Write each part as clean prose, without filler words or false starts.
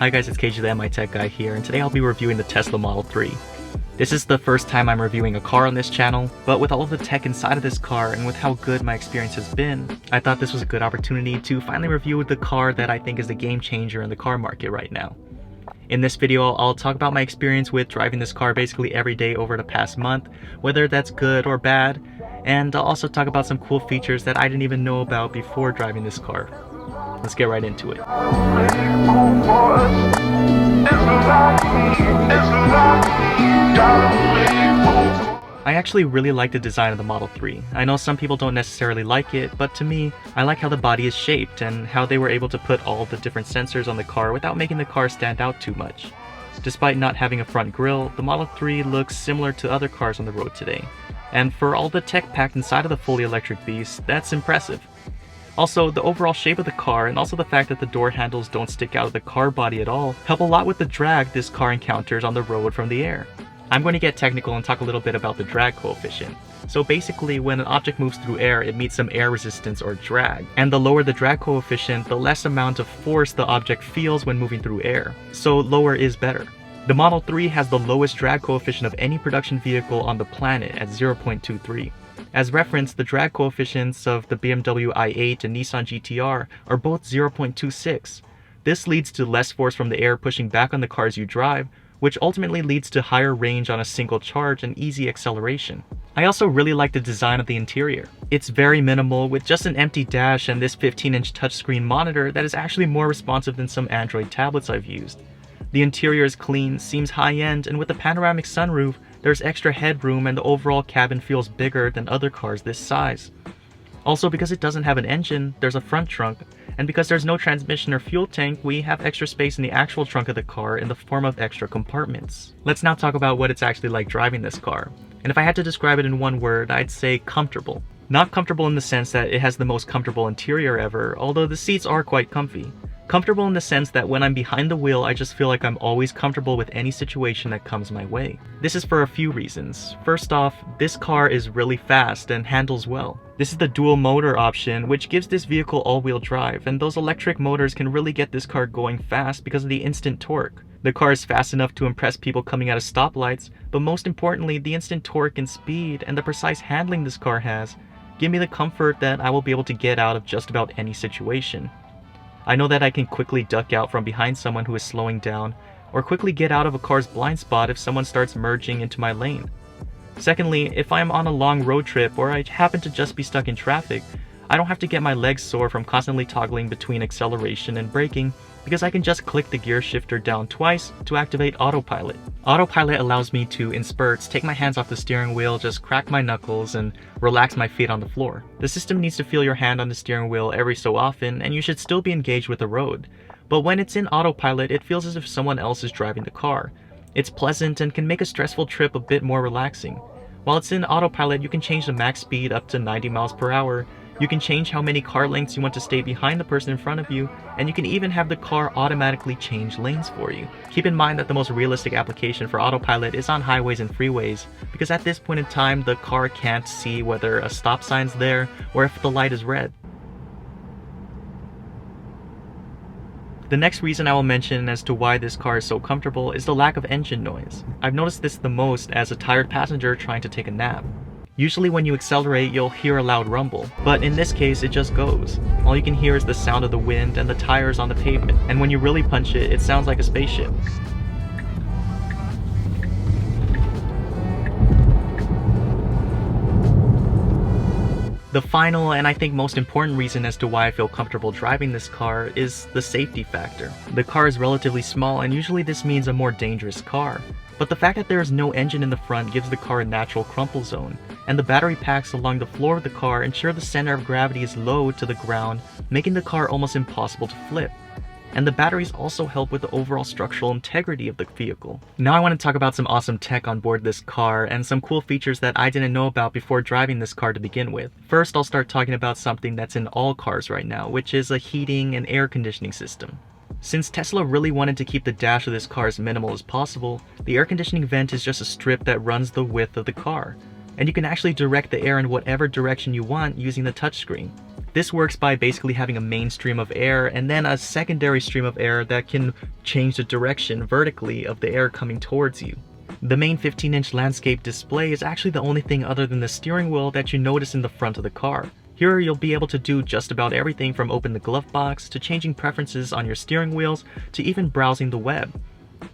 Hi guys, it's KJ the MI Tech Guy here, and today I'll be reviewing the Tesla Model 3. This is the first time I'm reviewing a car on this channel, but with all of the tech inside of this car and with how good my experience has been, I thought this was a good opportunity to finally review the car that I think is the game changer in the car market right now. In this video, I'll talk about my experience with driving this car basically every day over the past month, whether that's good or bad, and I'll also talk about some cool features that I didn't even know about before driving this car. Let's get right into it. I actually really like the design of the Model 3. I know some people don't necessarily like it, but to me, I like how the body is shaped and how they were able to put all the different sensors on the car without making the car stand out too much. Despite not having a front grille, the Model 3 looks similar to other cars on the road today. And for all the tech packed inside of the fully electric beast, that's impressive. Also, the overall shape of the car and also the fact that the door handles don't stick out of the car body at all help a lot with the drag this car encounters on the road from the air. I'm going to get technical and talk a little bit about the drag coefficient. So basically, when an object moves through air, it meets some air resistance or drag. And the lower the drag coefficient, the less amount of force the object feels when moving through air. So lower is better. The Model 3 has the lowest drag coefficient of any production vehicle on the planet at 0.23. As reference, the drag coefficients of the BMW i8 and Nissan GT-R are both 0.26. This leads to less force from the air pushing back on the cars you drive, which ultimately leads to higher range on a single charge and easy acceleration. I also really like the design of the interior. It's very minimal with just an empty dash and this 15-inch touchscreen monitor that is actually more responsive than some Android tablets I've used. The interior is clean, seems high-end, and with a panoramic sunroof, there's extra headroom and the overall cabin feels bigger than other cars this size. Also, because it doesn't have an engine, there's a front trunk, and because there's no transmission or fuel tank, we have extra space in the actual trunk of the car in the form of extra compartments. Let's now talk about what it's actually like driving this car. And if I had to describe it in one word, I'd say comfortable. Not comfortable in the sense that it has the most comfortable interior ever, although the seats are quite comfy. Comfortable in the sense that when I'm behind the wheel, I just feel like I'm always comfortable with any situation that comes my way. This is for a few reasons. First off, this car is really fast and handles well. This is the dual motor option, which gives this vehicle all-wheel drive, and those electric motors can really get this car going fast because of the instant torque. The car is fast enough to impress people coming out of stoplights, but most importantly, the instant torque and speed and the precise handling this car has give me the comfort that I will be able to get out of just about any situation. I know that I can quickly duck out from behind someone who is slowing down, or quickly get out of a car's blind spot if someone starts merging into my lane. Secondly, if I am on a long road trip or I happen to just be stuck in traffic, I don't have to get my legs sore from constantly toggling between acceleration and braking because I can just click the gear shifter down twice to activate autopilot. Autopilot allows me to, in spurts, take my hands off the steering wheel, just crack my knuckles, and relax my feet on the floor. The system needs to feel your hand on the steering wheel every so often, and you should still be engaged with the road. But when it's in autopilot, it feels as if someone else is driving the car. It's pleasant and can make a stressful trip a bit more relaxing. While it's in autopilot, you can change the max speed up to 90 miles per hour. You can change how many car lengths you want to stay behind the person in front of you, and you can even have the car automatically change lanes for you. Keep in mind that the most realistic application for autopilot is on highways and freeways, because at this point in time, the car can't see whether a stop sign's there or if the light is red. The next reason I will mention as to why this car is so comfortable is the lack of engine noise. I've noticed this the most as a tired passenger trying to take a nap. Usually when you accelerate, you'll hear a loud rumble, but in this case, it just goes. All you can hear is the sound of the wind and the tires on the pavement, and when you really punch it, it sounds like a spaceship. The final and I think most important reason as to why I feel comfortable driving this car is the safety factor. The car is relatively small and usually this means a more dangerous car. But the fact that there is no engine in the front gives the car a natural crumple zone, and the battery packs along the floor of the car ensure the center of gravity is low to the ground, making the car almost impossible to flip. And the batteries also help with the overall structural integrity of the vehicle. Now I want to talk about some awesome tech on board this car and some cool features that I didn't know about before driving this car to begin with. First, I'll start talking about something that's in all cars right now, which is a heating and air conditioning system. Since Tesla really wanted to keep the dash of this car as minimal as possible, the air conditioning vent is just a strip that runs the width of the car, and you can actually direct the air in whatever direction you want using the touchscreen. This works by basically having a main stream of air and then a secondary stream of air that can change the direction vertically of the air coming towards you. The main 15-inch landscape display is actually the only thing other than the steering wheel that you notice in the front of the car. Here you'll be able to do just about everything from open the glove box, to changing preferences on your steering wheels, to even browsing the web.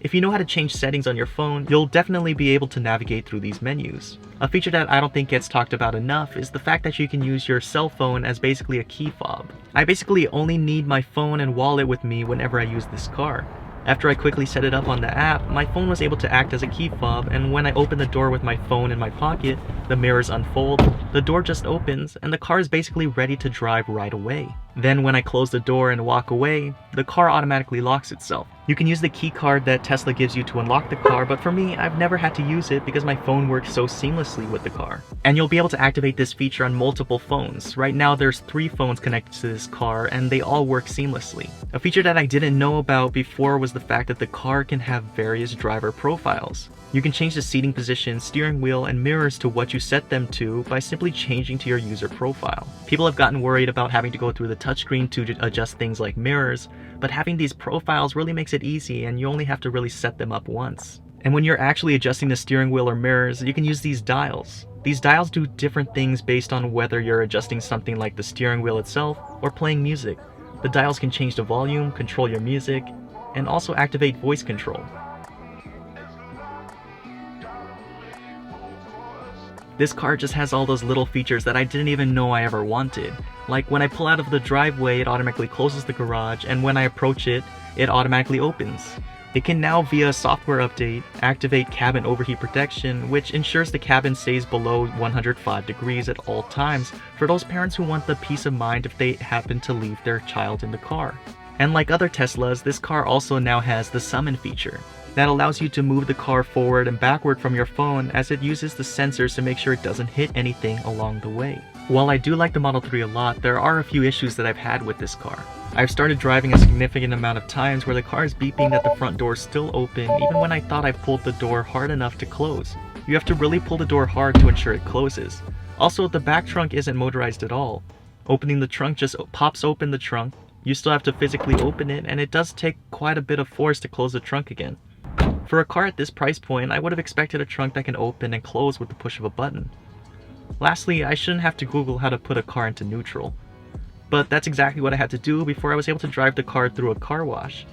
If you know how to change settings on your phone, you'll definitely be able to navigate through these menus. A feature that I don't think gets talked about enough is the fact that you can use your cell phone as basically a key fob. I basically only need my phone and wallet with me whenever I use this car. After I quickly set it up on the app, my phone was able to act as a key fob, and when I open the door with my phone in my pocket, the mirrors unfold, the door just opens, and the car is basically ready to drive right away. Then when I close the door and walk away, the car automatically locks itself. You can use the key card that Tesla gives you to unlock the car, but for me, I've never had to use it because my phone works so seamlessly with the car. And you'll be able to activate this feature on multiple phones. Right now there's 3 phones connected to this car and they all work seamlessly. A feature that I didn't know about before was the fact that the car can have various driver profiles. You can change the seating position, steering wheel, and mirrors to what you set them to by simply changing to your user profile. People have gotten worried about having to go through the touchscreen to adjust things like mirrors, but having these profiles really makes it easy and you only have to really set them up once. And when you're actually adjusting the steering wheel or mirrors, you can use these dials. These dials do different things based on whether you're adjusting something like the steering wheel itself or playing music. The dials can change the volume, control your music, and also activate voice control. This car just has all those little features that I didn't even know I ever wanted. Like when I pull out of the driveway, it automatically closes the garage, and when I approach it, it automatically opens. It can now, via a software update, activate cabin overheat protection, which ensures the cabin stays below 105 degrees at all times for those parents who want the peace of mind if they happen to leave their child in the car. And like other Teslas, this car also now has the summon feature that allows you to move the car forward and backward from your phone, as it uses the sensors to make sure it doesn't hit anything along the way. While I do like the Model 3 a lot, there are a few issues that I've had with this car. I've started driving a significant amount of times where the car is beeping that the front door is still open even when I thought I pulled the door hard enough to close. You have to really pull the door hard to ensure it closes. Also, the back trunk isn't motorized at all. Opening the trunk just pops open the trunk. You still have to physically open it, and it does take quite a bit of force to close the trunk again. For a car at this price point, I would have expected a trunk that can open and close with the push of a button. Lastly, I shouldn't have to Google how to put a car into neutral. But that's exactly what I had to do before I was able to drive the car through a car wash.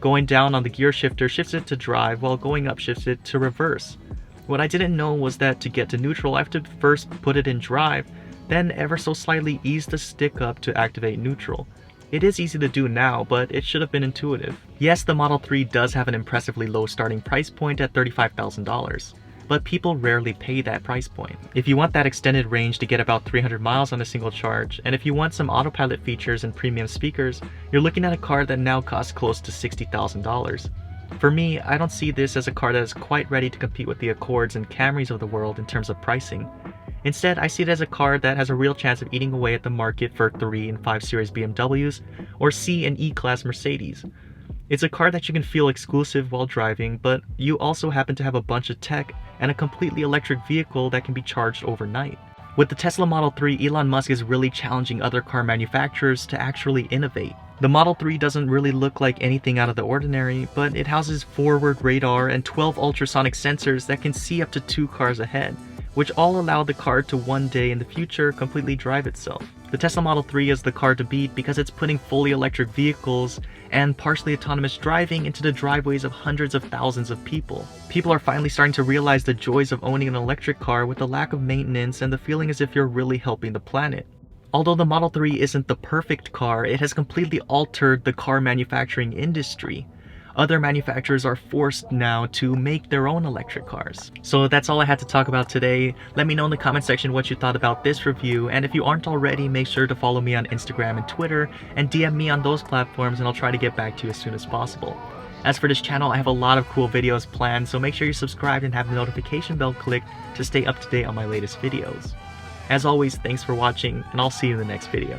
Going down on the gear shifter shifts it to drive, while going up shifts it to reverse. What I didn't know was that to get to neutral, I have to first put it in drive, then ever so slightly ease the stick up to activate neutral. It is easy to do now, but it should have been intuitive. Yes, the Model 3 does have an impressively low starting price point at $35,000, but people rarely pay that price point. If you want that extended range to get about 300 miles on a single charge, and if you want some autopilot features and premium speakers, you're looking at a car that now costs close to $60,000. For me, I don't see this as a car that is quite ready to compete with the Accords and Camrys of the world in terms of pricing. Instead, I see it as a car that has a real chance of eating away at the market for 3 and 5 Series BMWs or C and E-Class Mercedes. It's a car that you can feel exclusive while driving, but you also happen to have a bunch of tech and a completely electric vehicle that can be charged overnight. With the Tesla Model 3, Elon Musk is really challenging other car manufacturers to actually innovate. The Model 3 doesn't really look like anything out of the ordinary, but it houses forward radar and 12 ultrasonic sensors that can see up to 2 cars ahead, which all allow the car to one day in the future completely drive itself. The Tesla Model 3 is the car to beat because it's putting fully electric vehicles and partially autonomous driving into the driveways of hundreds of thousands of people. People are finally starting to realize the joys of owning an electric car with the lack of maintenance and the feeling as if you're really helping the planet. Although the Model 3 isn't the perfect car, it has completely altered the car manufacturing industry. Other manufacturers are forced now to make their own electric cars. So that's all I had to talk about today. Let me know in the comment section what you thought about this review, and if you aren't already, make sure to follow me on Instagram and Twitter, and DM me on those platforms, and I'll try to get back to you as soon as possible. As for this channel, I have a lot of cool videos planned, so make sure you're subscribed and have the notification bell clicked to stay up to date on my latest videos. As always, thanks for watching, and I'll see you in the next video.